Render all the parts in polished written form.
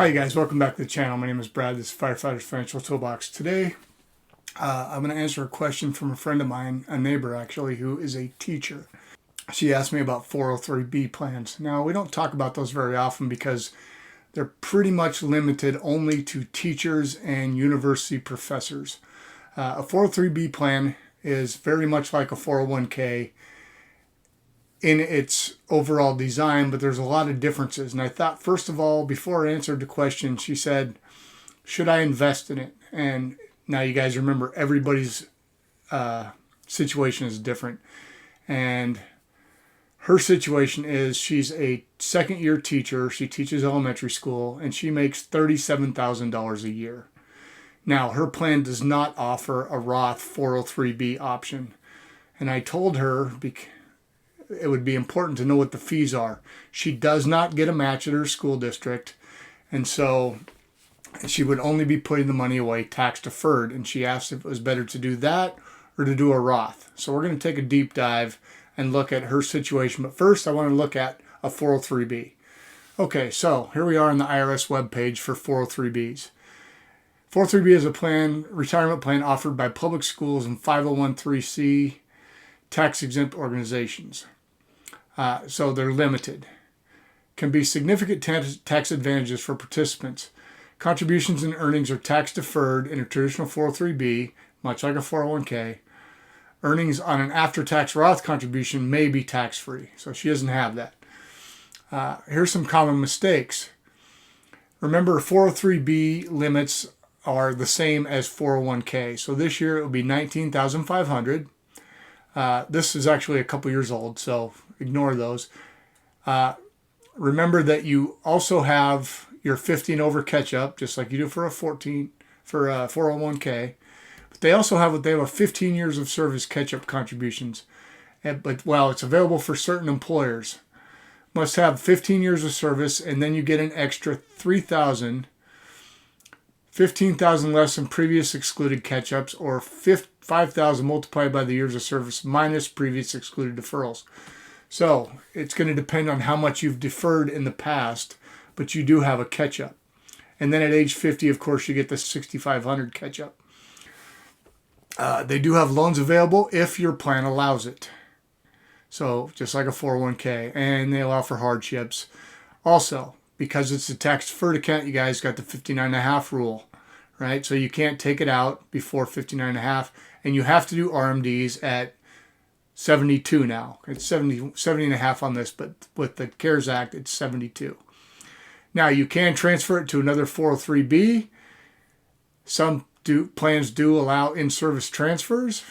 Hi guys, welcome back to the channel. My name is Brad. This is Firefighters Financial Toolbox. Today, I'm going to answer a question from a friend of mine, a neighbor actually, who is a teacher. She asked me about 403B plans. Now, we don't talk about those very often because they're pretty much limited only to teachers and university professors. A 403B plan is very much like a 401k in its overall design, but there's a lot of differences. And I thought, first of all, before I answered the question, she said, should I invest in it? And now you guys remember everybody's situation is different. And her situation is she's a second year teacher. She teaches elementary school and she makes $37,000 a year. Now, her plan does not offer a Roth 403B option. And I told her it would be important to know what the fees are. She does not get a match at her school district, and so she would only be putting the money away tax deferred. And she asked if it was better to do that or to do a Roth. So we're going to take a deep dive and look at her situation. But first, I want to look at a 403B. Okay, so here we are on the IRS webpage for 403Bs. 403B is a retirement plan offered by public schools and 501(c)(3) tax-exempt organizations. So they're limited. Can be significant tax advantages for participants. Contributions and earnings are tax deferred in a traditional 403B, much like a 401k. Earnings on an after-tax Roth contribution may be tax-free, so she doesn't have that. Here's some common mistakes. Remember, 403B limits are the same as 401k. So this year it will be $19,500. This is actually a couple years old, so ignore those. Remember that you also have your 15 over catch-up, just like you do for a 401k. But they also have 15 years of service catch-up contributions. It's available for certain employers. Must have 15 years of service, and then you get an extra $3,000. 15,000 less than previous excluded catch-ups, or 5,000 multiplied by the years of service minus previous excluded deferrals. So it's going to depend on how much you've deferred in the past, but you do have a catch-up. And then at age 50, of course, you get the 6,500 catch-up. They do have loans available if your plan allows it. So just like a 401k, and they allow for hardships. Also, because it's a tax-deferred account, you guys got the 59.5 rule, right? So you can't take it out before 59.5, and you have to do RMDs at 72 now. It's 70.5 on this, but with the CARES Act, it's 72. Now, you can transfer it to another 403B. Some plans do allow in-service transfers.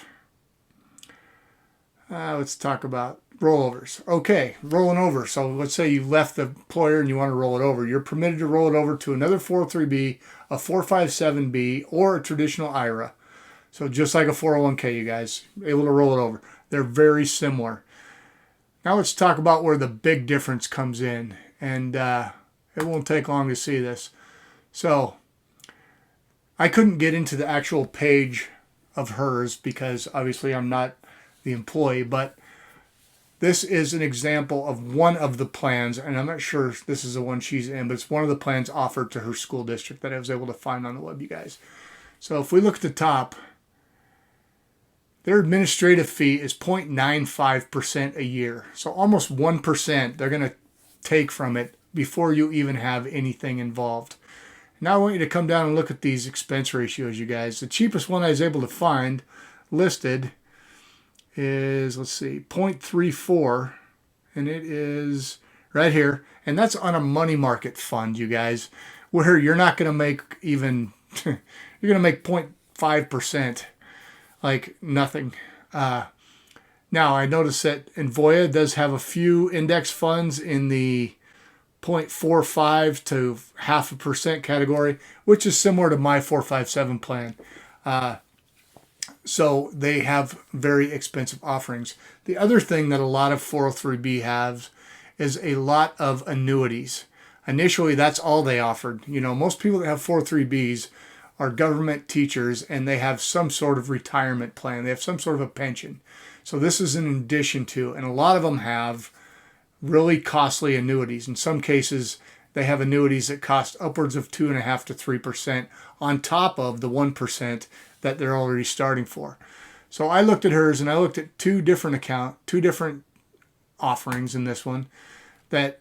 Let's talk about rollovers. Okay, rolling over. So let's say you left the employer and you want to roll it over. You're permitted to roll it over to another 403B, a 457B, or a traditional IRA. So just like a 401k, you guys, able to roll it over. They're very similar. Now let's talk about where the big difference comes in. And it won't take long to see this. So I couldn't get into the actual page of hers because obviously I'm not the employee, but this is an example of one of the plans, and I'm not sure if this is the one she's in, but it's one of the plans offered to her school district that I was able to find on the web, you guys. So if we look at the top, their administrative fee is 0.95% a year. So almost 1% they're going to take from it before you even have anything involved. Now I want you to come down and look at these expense ratios, you guys. The cheapest one I was able to find listed is, 0.34, and it is right here. And that's on a money market fund, you guys, where you're not going to make even, you're going to make 0.5%, like nothing. Now, I noticed that Envoya does have a few index funds in the 0.45 to 0.5% category, which is similar to my 457 plan. So they have very expensive offerings. The other thing that a lot of 403B has is a lot of annuities. Initially, that's all they offered. You know, most people that have 403Bs are government teachers and they have some sort of retirement plan. They have some sort of a pension. So this is an addition to, and a lot of them have really costly annuities. In some cases, they have annuities that cost upwards of 2.5% to 3% on top of the 1% that they're already starting for. So I looked at hers, and I looked at two different offerings in this one that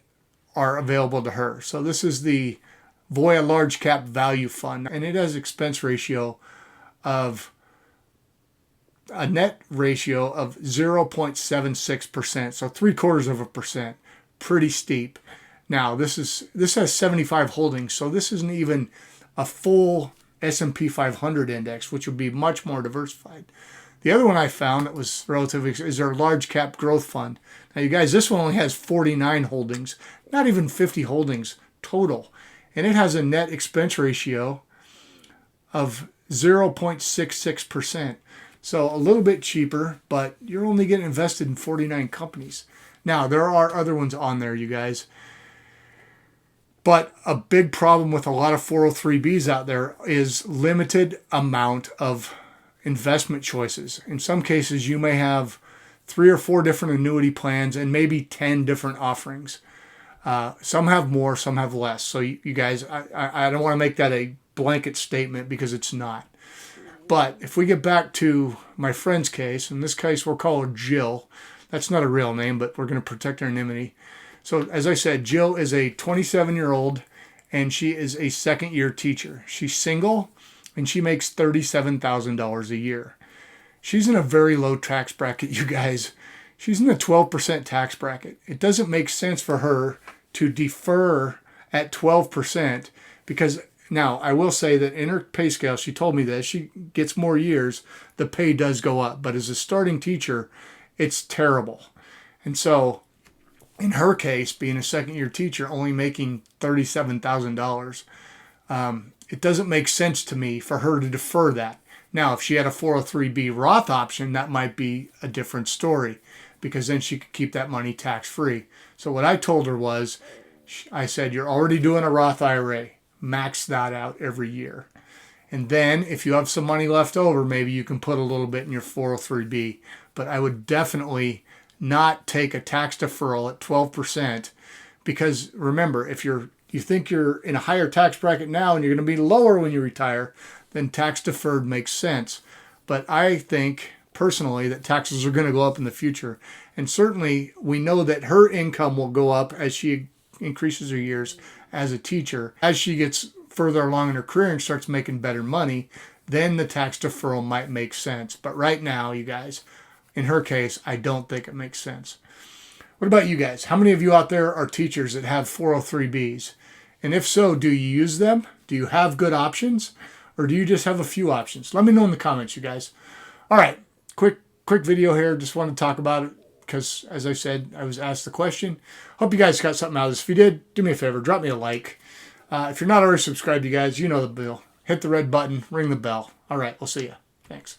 are available to her. So this is the Voya Large Cap Value Fund, and it has expense ratio of a net ratio of 0.76%, so 0.75%, pretty steep. Now this has 75 holdings, so this isn't even a full S&P 500 index, which would be much more diversified. The other one I found that was relatively is our Large Cap Growth Fund. Now you guys, this one only has 49 holdings, not even 50 holdings total, and it has a net expense ratio of 0.66%. So a little bit cheaper, but you're only getting invested in 49 companies. Now, there are other ones on there, you guys. But a big problem with a lot of 403Bs out there is limited amount of investment choices. In some cases, you may have 3 or 4 different annuity plans and maybe 10 different offerings. Some have more, some have less. So you guys, I don't want to make that a blanket statement because it's not. But if we get back to my friend's case, in this case we'll call her Jill. That's not a real name, but we're going to protect her anonymity. So as I said, Jill is a 27-year-old, and she is a second-year teacher. She's single, and she makes $37,000 a year. She's in a very low tax bracket, you guys. She's in the 12% tax bracket. It doesn't make sense for her to defer at 12% because now, I will say that in her pay scale, she told me that as she gets more years, the pay does go up. But as a starting teacher, it's terrible. And so, in her case, being a second-year teacher, only making $37,000, it doesn't make sense to me for her to defer that. Now, if she had a 403B Roth option, that might be a different story because then she could keep that money tax-free. So what I told her was, I said, you're already doing a Roth IRA. Max that out every year. And then if you have some money left over, maybe you can put a little bit in your 403B. But I would definitely not take a tax deferral at 12% because remember, if you think you're in a higher tax bracket now and you're going to be lower when you retire, then tax deferred makes sense. But I think personally that taxes are going to go up in the future. And certainly we know that her income will go up as she increases her years as a teacher. As she gets further along in her career and starts making better money, then the tax deferral might make sense. But right now, you guys, in her case, I don't think it makes sense. What about you guys? How many of you out there are teachers that have 403Bs? And if so, do you use them? Do you have good options? Or do you just have a few options? Let me know in the comments, you guys. All right, quick video here. Just want to talk about it because, as I said, I was asked the question. Hope you guys got something out of this. If you did, do me a favor. Drop me a like. If you're not already subscribed, you guys, you know the deal. Hit the red button. Ring the bell. All right, we'll see you. Thanks.